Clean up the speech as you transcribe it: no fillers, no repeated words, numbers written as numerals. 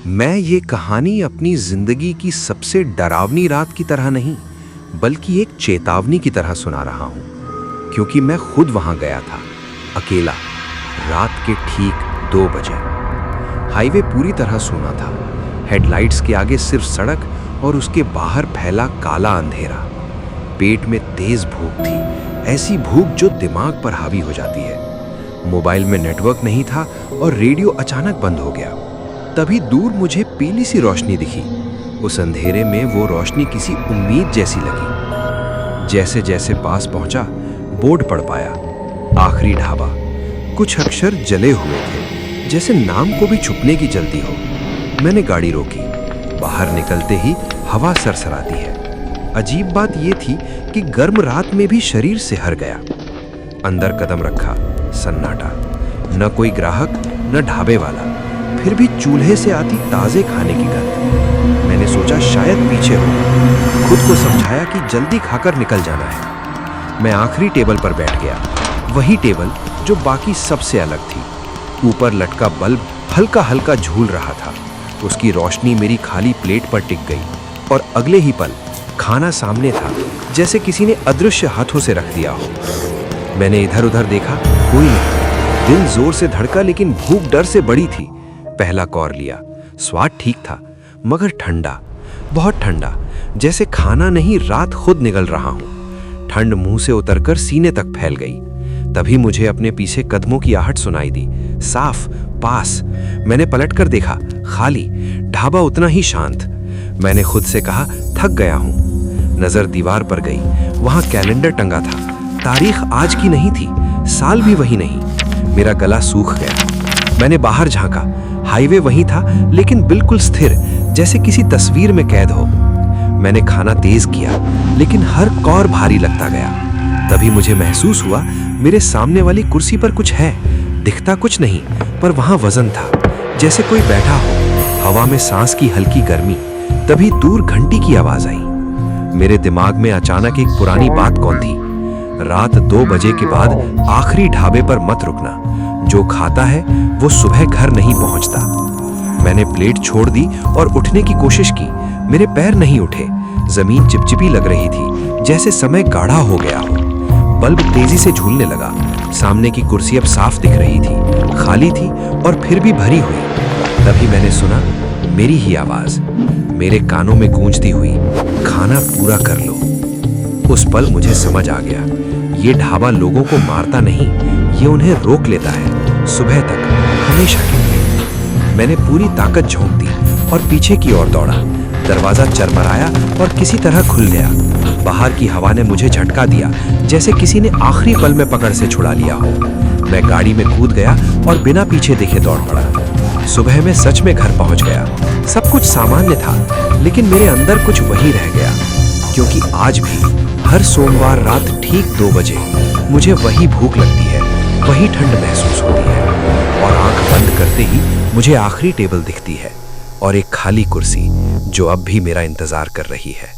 मैं ये कहानी अपनी जिंदगी की सबसे डरावनी रात की तरह नहीं, बल्कि एक चेतावनी की तरह सुना रहा हूं, क्योंकि मैं खुद वहां गया था, अकेला, रात के ठीक 2 बजे। हाईवे पूरी तरह सूना था। हेडलाइट्स के आगे सिर्फ सड़क और उसके बाहर फैला काला अंधेरा। पेट में तेज भूख थी, ऐसी भूख जो दिमाग पर हावी हो जाती है। मोबाइल में नेटवर्क नहीं था और रेडियो अचानक बंद हो गया। तभी दूर मुझे पीली सी रोशनी दिखी। उस अंधेरे में वो रोशनी किसी उम्मीद जैसी लगी। जैसे जैसे पास पहुंचा, बोर्ड पढ़ पाया, आखिरी ढाबा। कुछ अक्षर जले हुए थे, जैसे नाम को भी छुपने की जल्दी हो। मैंने गाड़ी रोकी। बाहर निकलते ही हवा सरसराती है। अजीब बात यह थी कि गर्म रात में भी शरीर सिहर गया। अंदर कदम रखा, सन्नाटा। न कोई ग्राहक, न ढाबे वाला, फिर भी चूल्हे से आती ताजे खाने की गंध। मैंने सोचा शायद पीछे हो। खुद को समझाया कि जल्दी खाकर निकल जाना है। मैं आखिरी टेबल पर बैठ गया, वही टेबल जो बाकी सबसे अलग थी। ऊपर लटका बल्ब हल्का हल्का झूल रहा था। उसकी रोशनी मेरी खाली प्लेट पर टिक गई और अगले ही पल खाना सामने था, जैसे किसी ने अदृश्य हाथों से रख दिया हो। मैंने इधर उधर देखा, कोई नहीं। दिल जोर से धड़का, लेकिन भूख डर से बड़ी थी। पहला कौर लिया। स्वाद ठीक था, मगर ठंडा, बहुत ठंडा, जैसे खाना नहीं रात खुद निगल रहा हूं। ठंड मुंह से उतरकर सीने तक फैल गई। तभी मुझे अपने पीछे कदमों की आहट सुनाई दी, साफ, पास। मैंने पलटकर देखा, खाली, ढाबा उतना ही शांत। मैंने खुद से कहा, थक गया हूं। नजर दीवार पर गई, वहां कैलेंडर टंगा था। तारीख आज की नहीं थी, साल भी वही नहीं। मेरा गला सूख गया। मैंने बाहर झांका। हाईवे वहीं था, लेकिन बिल्कुल स्थिर, जैसे किसी तस्वीर में कैद हो। मैंने खाना तेज किया, लेकिन हर कौर भारी लगता गया। तभी मुझे महसूस हुआ, मेरे सामने वाली कुर्सी पर कुछ है। दिखता कुछ नहीं, पर वहां वजन था, जैसे कोई बैठा हो। हवा में सांस की हल्की गर्मी। तभी दूर घंटी की आवाज आई। मेरे दिमाग में अचानक एक पुरानी बात कौन थी, रात 2 बजे के बाद आखिरी ढाबे पर मत रुकना। जो खाता है वो सुबह घर नहीं पहुंचता। मैंने प्लेट छोड़ दी और उठने की कोशिश की। मेरे पैर नहीं उठे। जमीन चिपचिपी लग रही थी, जैसे समय गाढ़ा हो गया हो। बल्ब तेजी से झूलने लगा। सामने की कुर्सी अब साफ दिख रही थी, खाली थी और फिर भी भरी हुई। तभी मैंने सुना मेरी ही आवाज, मेरे कानों में गूंजती हुई, खाना पूरा कर लो। उस पल मुझे समझ आ गया, ये ढाबा लोगों को मारता नहीं, ये उन्हें रोक लेता है, सुबह तक, हमेशा के लिए। मैंने पूरी ताकत झोंक दी और पीछे की ओर दौड़ा। दरवाजा चरमराया और किसी तरह खुल गया। बाहर की हवा ने मुझे झटका दिया, जैसे किसी ने आखिरी पल में पकड़ से छुड़ा लिया हो। मैं गाड़ी में कूद गया और बिना पीछे देखे दौड़ पड़ा। सुबह में सच में घर पहुंच गया। सब कुछ सामान्य था, लेकिन मेरे अंदर कुछ वही रह गया, क्योंकि आज भी हर सोमवार रात ठीक 2 बजे मुझे वही भूख लगती है, वही ठंड महसूस होती है, और आंख बंद करते ही मुझे आखिरी टेबल दिखती है और एक खाली कुर्सी जो अब भी मेरा इंतजार कर रही है।